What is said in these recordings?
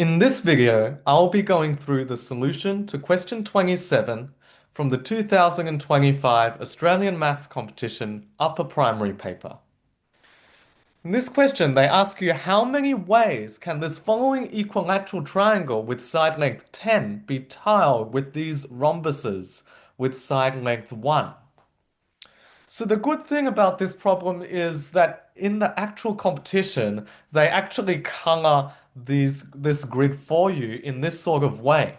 In this video, I'll be going through the solution to question 27 from the 2025 Australian Maths Competition Upper Primary paper. In this question, they ask you how many ways can this following equilateral triangle with side length 10 be tiled with these rhombuses with side length 1? So the good thing about this problem is that in the actual competition, they actually color this grid for you in this sort of way.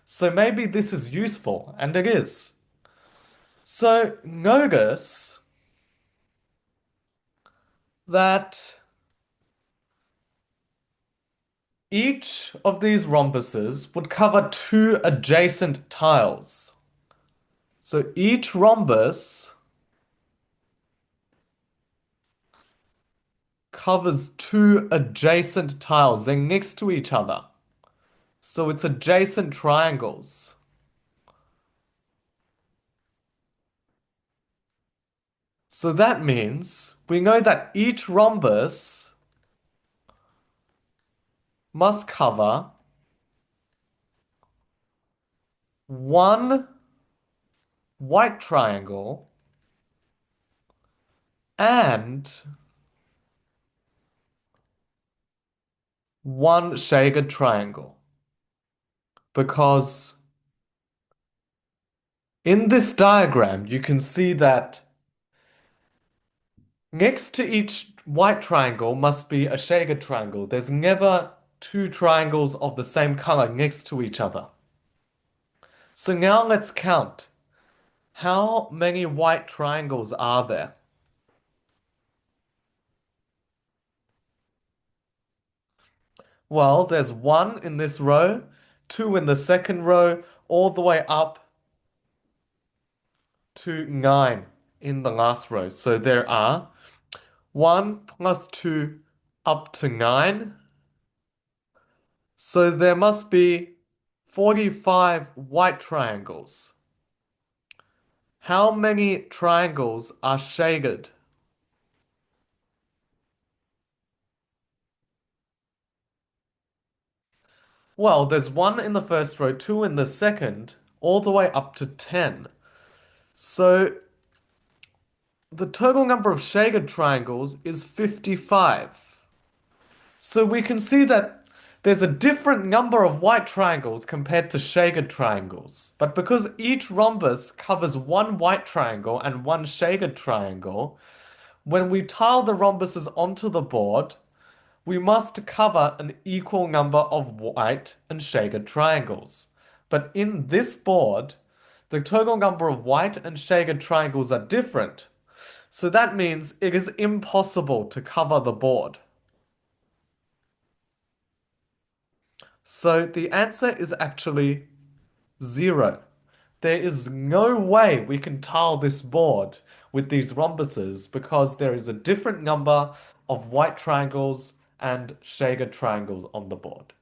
So maybe this is useful, and it is. So notice that each of these rhombuses would cover two adjacent tiles. So each rhombus covers two adjacent tiles. They're next to each other. So it's adjacent triangles. So that means we know that each rhombus must cover one white triangle and one shaded triangle. Because in this diagram, you can see that next to each white triangle must be a shaded triangle. There's never two triangles of the same color next to each other. So now let's count. How many white triangles are there? Well, there's one in this row, two in the second row, all the way up to nine in the last row. So there are one plus two up to nine. So there must be 45 white triangles. How many triangles are shaded? Well, there's one in the first row, two in the second, all the way up to 10. So the total number of shaded triangles is 55. So we can see that there's a different number of white triangles compared to shaded triangles. But because each rhombus covers one white triangle and one shaded triangle, when we tile the rhombuses onto the board, we must cover an equal number of white and shaded triangles. But in this board, the total number of white and shaded triangles are different. So that means it is impossible to cover the board. So the answer is actually 0. There is no way we can tile this board with these rhombuses because there is a different number of white triangles and shaded triangles on the board.